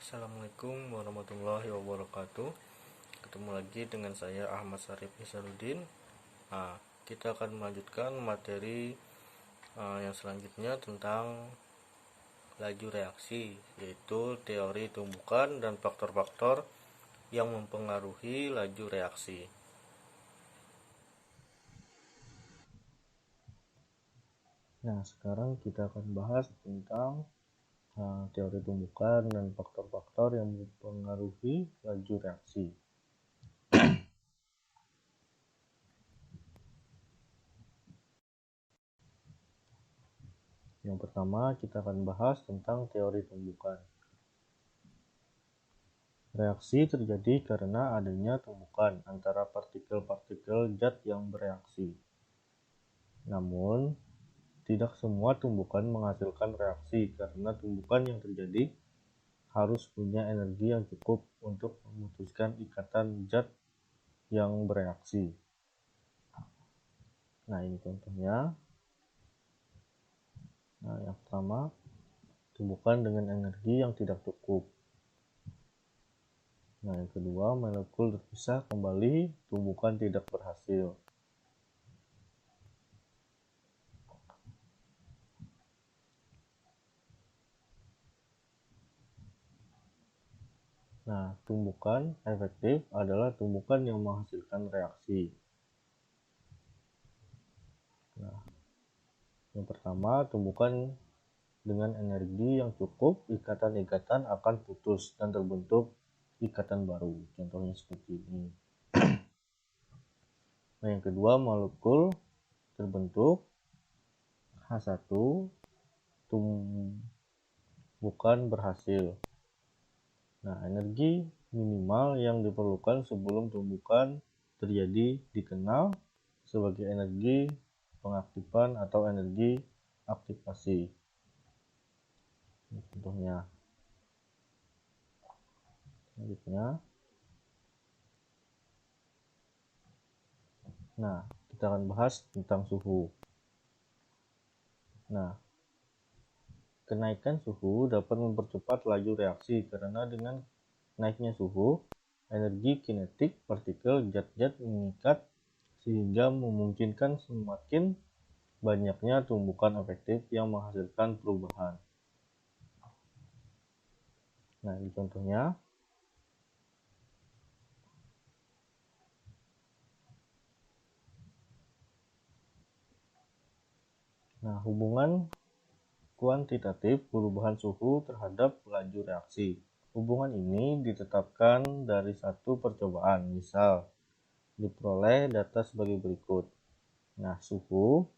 Assalamualaikum warahmatullahi wabarakatuh. Ketemu lagi dengan saya Ahmad Syarif Isaruddin. Kita akan melanjutkan materi yang selanjutnya tentang laju reaksi, yaitu teori tumbukan dan faktor-faktor yang mempengaruhi laju reaksi. Nah, sekarang kita akan bahas tentang teori tumbukan dan faktor-faktor yang mempengaruhi laju reaksi. Yang pertama, kita akan bahas tentang teori tumbukan. Reaksi terjadi karena adanya tumbukan antara partikel-partikel zat yang bereaksi. Namun, tidak semua tumbukan menghasilkan reaksi karena tumbukan yang terjadi harus punya energi yang cukup untuk memutuskan ikatan zat yang bereaksi. Nah, ini contohnya. Nah, yang pertama, tumbukan dengan energi yang tidak cukup. Nah, yang kedua, molekul terpisah kembali, tumbukan tidak berhasil. Nah, tumbukan efektif adalah tumbukan yang menghasilkan reaksi. Nah, yang pertama, tumbukan dengan energi yang cukup, ikatan-ikatan akan putus dan terbentuk ikatan baru. Contohnya seperti ini. Nah, yang kedua, molekul terbentuk H1, tumbukan berhasil. Nah, energi minimal yang diperlukan sebelum tumbukan terjadi dikenal sebagai energi pengaktifan atau energi aktivasi. Ini contohnya. Selanjutnya. Nah, kita akan bahas tentang suhu. Nah, kenaikan suhu dapat mempercepat laju reaksi karena dengan naiknya suhu, energi kinetik partikel zat-zat mengikat sehingga memungkinkan semakin banyaknya tumbukan efektif yang menghasilkan perubahan. Nah, ini contohnya. Nah, hubungan kuantitatif perubahan suhu terhadap laju reaksi. Hubungan ini ditetapkan dari satu percobaan. Misal, diperoleh data sebagai berikut. Nah, suhu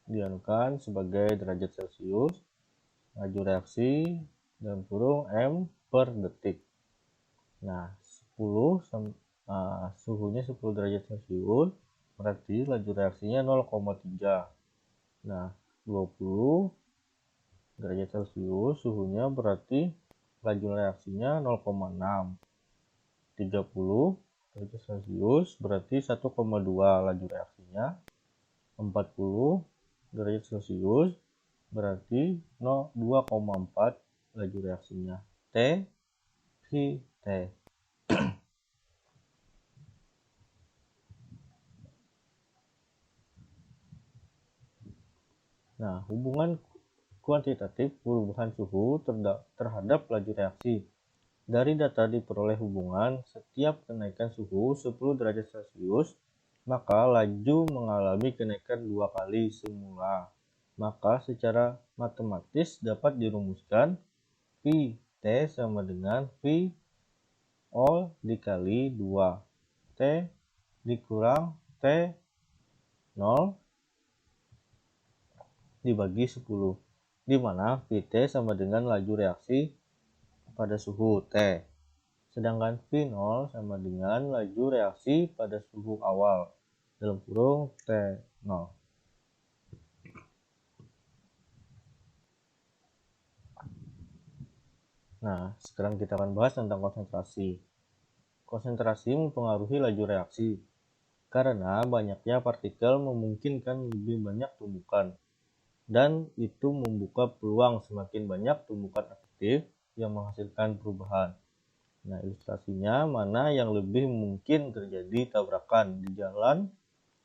dianukan sebagai derajat Celcius, laju reaksi dalam kurung M per detik. Nah, suhunya 10 derajat Celcius, berarti laju reaksinya 0,3. Nah, 20 derajat Celcius suhunya berarti laju reaksinya 0,6. 30 derajat Celcius berarti 1,2 laju reaksinya. 40 derajat Celcius berarti 2,4 laju reaksinya. T, V, T. Nah, hubungan kuantitatif perubahan suhu terhadap laju reaksi. Dari data diperoleh hubungan setiap kenaikan suhu 10 derajat Celcius, maka laju mengalami kenaikan 2 kali semula. Maka secara matematis dapat dirumuskan V T sama dengan V all dikali 2. T dikurang T 0 dibagi 10, di mana Vt sama dengan laju reaksi pada suhu T, sedangkan V0 sama dengan laju reaksi pada suhu awal dalam kurung T0. Nah, sekarang kita akan bahas tentang konsentrasi. Konsentrasi mempengaruhi laju reaksi karena banyaknya partikel memungkinkan lebih banyak tumbukan, dan itu membuka peluang semakin banyak tumbukan efektif yang menghasilkan perubahan. Nah, ilustrasinya mana yang lebih mungkin terjadi tabrakan, di jalan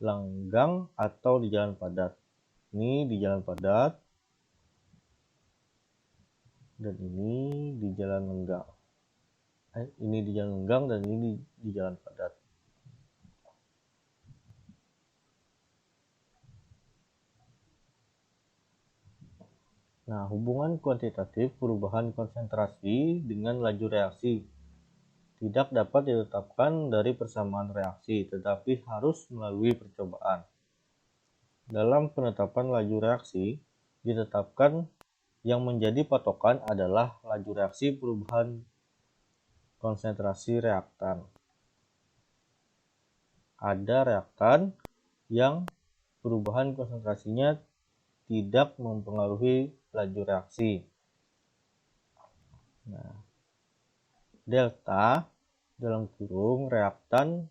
langgang atau di jalan padat. Ini di jalan padat dan ini di jalan lenggang. Ini di jalan lenggang dan ini di jalan padat. Nah, hubungan kuantitatif perubahan konsentrasi dengan laju reaksi tidak dapat ditetapkan dari persamaan reaksi, tetapi harus melalui percobaan. Dalam penetapan laju reaksi, ditetapkan yang menjadi patokan adalah laju reaksi perubahan konsentrasi reaktan. Ada reaktan yang perubahan konsentrasinya tidak mempengaruhi laju reaksi. Nah, delta dalam kurung reaktan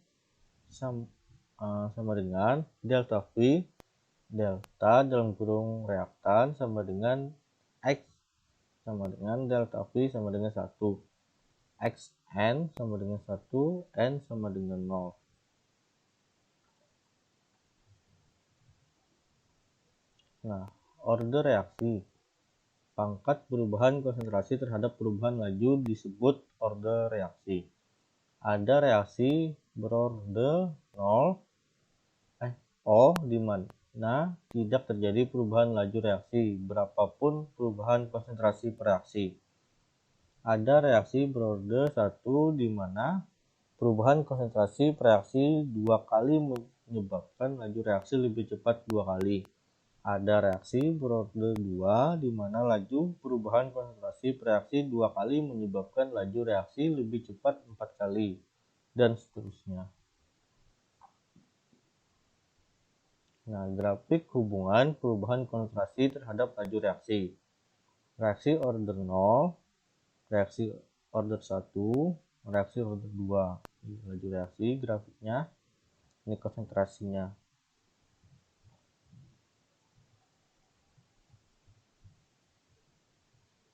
sama dengan delta V. Delta dalam kurung reaktan sama dengan X sama dengan delta V sama dengan 1. Xn sama dengan 1, N sama dengan 0. Nah, order reaksi. Pangkat perubahan konsentrasi terhadap perubahan laju disebut order reaksi. Ada reaksi berorde 0, O, di mana tidak terjadi perubahan laju reaksi, berapapun perubahan konsentrasi per reaksi. Ada reaksi berorde 1 di mana perubahan konsentrasi per reaksi 2 kali menyebabkan laju reaksi lebih cepat 2 kali. Ada reaksi berorde 2 di mana laju perubahan konsentrasi per reaksi 2 kali menyebabkan laju reaksi lebih cepat 4 kali, dan seterusnya. Nah, grafik hubungan perubahan konsentrasi terhadap laju reaksi. Reaksi order 0, reaksi order 1, reaksi order 2. Laju reaksi grafiknya, ini konsentrasinya.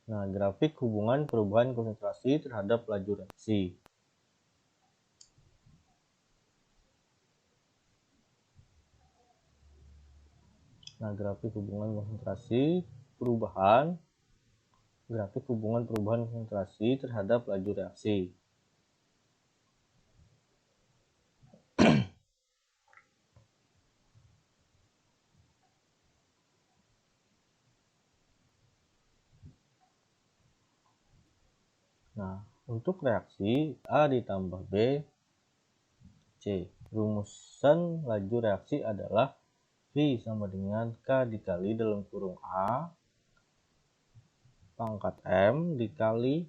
Nah, grafik hubungan perubahan konsentrasi terhadap laju reaksi. Nah, grafik hubungan perubahan konsentrasi terhadap laju reaksi. Nah, untuk reaksi A ditambah B, C. Rumusan laju reaksi adalah V sama dengan K dikali dalam kurung A pangkat M dikali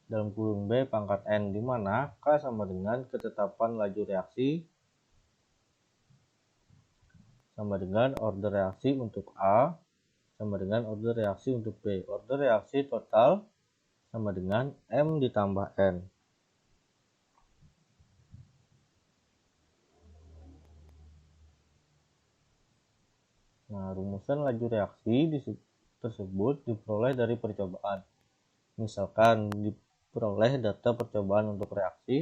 dalam kurung B pangkat N, di mana K sama dengan ketetapan laju reaksi sama dengan order reaksi untuk A sama dengan order reaksi untuk B. Order reaksi total sama dengan M ditambah N. Nah, rumusan laju reaksi tersebut diperoleh dari percobaan. Misalkan diperoleh data percobaan untuk reaksi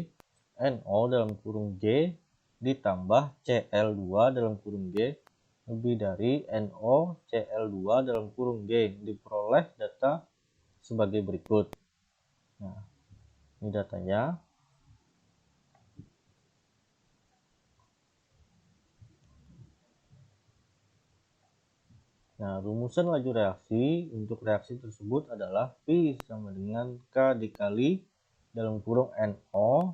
NO dalam kurung J ditambah Cl2 dalam kurung G lebih dari NO Cl2 dalam kurung G. Diperoleh data sebagai berikut. Nah, ini datanya. Nah, rumusan laju reaksi untuk reaksi tersebut adalah V sama dengan K dikali dalam kurung NO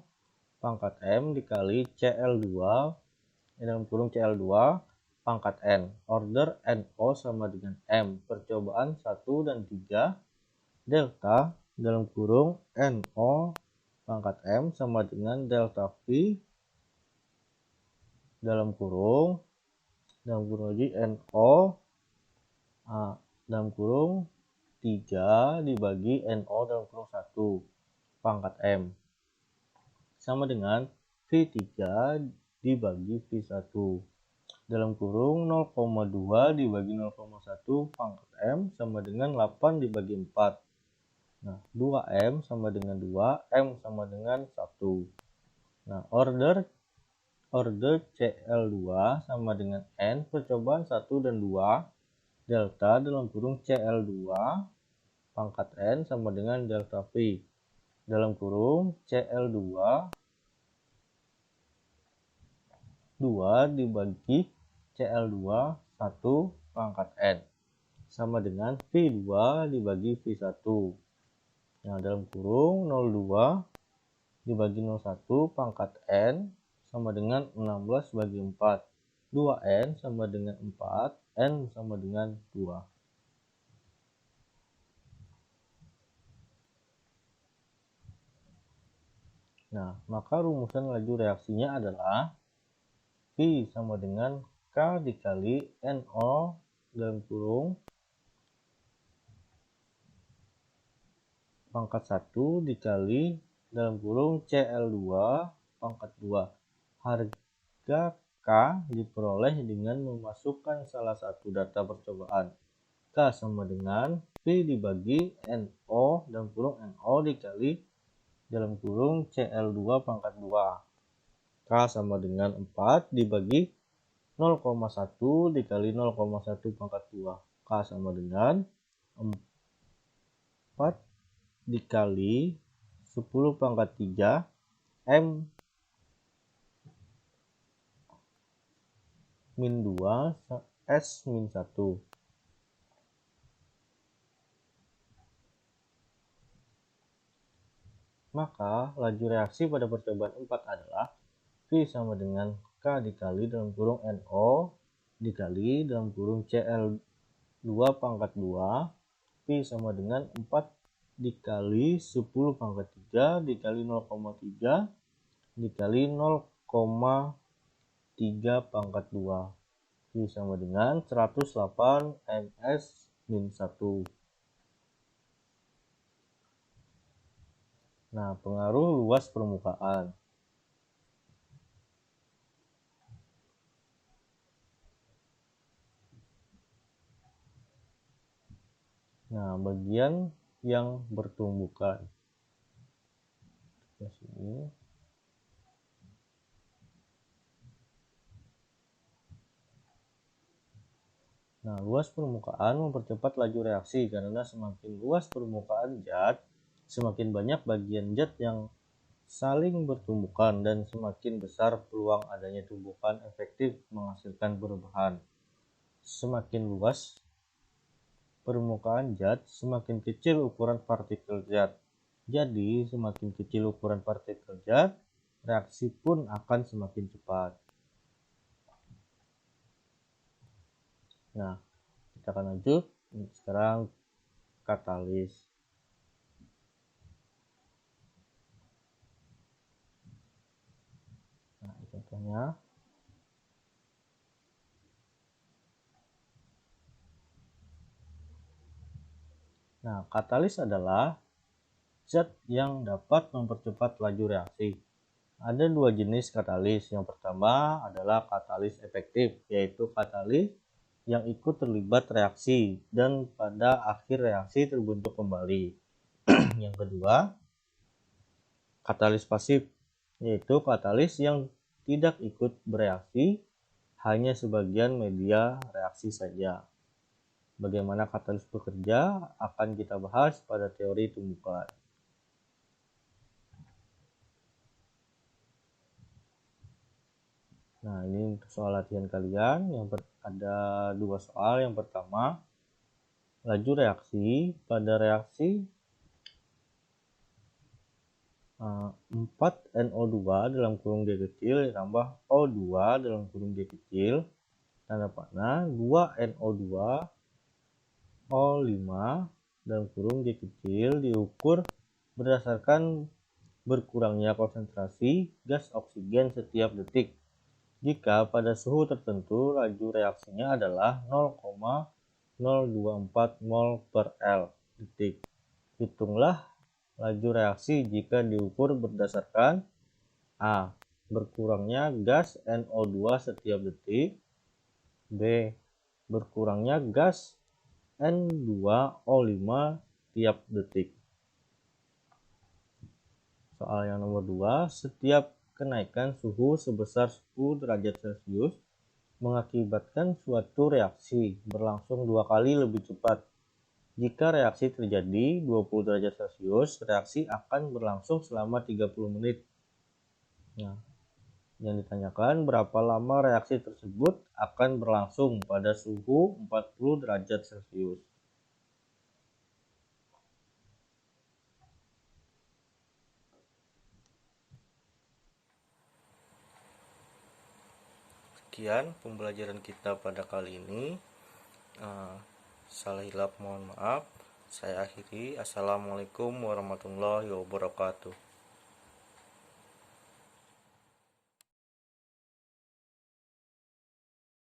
pangkat M dikali Cl2 dalam kurung Cl2 pangkat N. Order NO sama dengan M. Percobaan 1 dan 3 delta dalam kurung NO pangkat M sama dengan delta V dalam kurung lagi NO dalam kurung 3 dibagi NO dalam kurung 1 pangkat M sama dengan V3 dibagi V1 dalam kurung 0,2 dibagi 0,1 pangkat M sama dengan 8 dibagi 4. Nah, 2M sama dengan 2, M sama dengan 1. Nah, order CL2 sama dengan N percobaan 1 dan 2 delta dalam kurung CL2 pangkat N sama dengan delta V dalam kurung CL2 2 dibagi CL2 1 pangkat N sama dengan V2 dibagi V1. Nah, dalam kurung 02 dibagi 01 pangkat N sama dengan 16 bagi 4. 2N sama dengan 4, N sama dengan 2. Nah, maka rumusan laju reaksinya adalah V sama dengan K dikali NO dalam kurung pangkat 1 dikali dalam kurung CL2 pangkat 2. Harga K diperoleh dengan memasukkan salah satu data percobaan. K sama dengan V dibagi NO dalam kurung NO dikali dalam kurung CL2 pangkat 2. K sama dengan 4 dibagi 0,1 dikali 0,1 pangkat 2. K sama dengan 4 dikali 10 pangkat 3 M min 2 S min 1. Maka laju reaksi pada percobaan 4 adalah V sama dengan K dikali dalam kurung NO dikali dalam kurung CL2 pangkat 2 V sama dengan 4 dikali 10 pangkat 3 dikali 0,3 dikali 0,3 pangkat 2 V sama dengan 108 ms min 1. Nah, pengaruh luas permukaan. Nah, bagian yang bertumbukan. Di sini. Nah, luas permukaan mempercepat laju reaksi karena semakin luas permukaan zat, semakin banyak bagian zat yang saling bertumbukan dan semakin besar peluang adanya tumbukan efektif menghasilkan perubahan. Semakin luas permukaan zat, semakin kecil ukuran partikel zat. Jadi, semakin kecil ukuran partikel zat, reaksi pun akan semakin cepat. Nah, kita akan lanjut. Sekarang katalis. Nah, contohnya. Nah, katalis adalah zat yang dapat mempercepat laju reaksi. Ada dua jenis katalis. Yang pertama adalah katalis efektif, yaitu katalis yang ikut terlibat reaksi dan pada akhir reaksi terbentuk kembali. Yang kedua, katalis pasif, yaitu katalis yang tidak ikut bereaksi, hanya sebagian media reaksi saja. Bagaimana katalis bekerja akan kita bahas pada teori tumbukan. Nah, ini untuk soal latihan kalian. Ada dua soal. Yang pertama, laju reaksi pada reaksi 4NO2 dalam kurung G kecil ditambah O2 dalam kurung G kecil, tanda panah 2NO2 O5 dalam kurung G kecil diukur berdasarkan berkurangnya konsentrasi gas oksigen setiap detik. Jika pada suhu tertentu laju reaksinya adalah 0,024 mol per L detik. Hitunglah laju reaksi jika diukur berdasarkan A. Berkurangnya gas NO2 setiap detik, B. Berkurangnya gas N2O5 tiap detik. Soal yang nomor 2, setiap kenaikan suhu sebesar 10 derajat Celcius mengakibatkan suatu reaksi berlangsung 2 kali lebih cepat. Jika reaksi terjadi 20 derajat Celcius, reaksi akan berlangsung selama 30 menit. Nah, yang ditanyakan berapa lama reaksi tersebut akan berlangsung pada suhu 40 derajat Celcius. Sekian pembelajaran kita pada kali ini. Salah hilap mohon maaf. Saya akhiri. Assalamualaikum warahmatullahi wabarakatuh.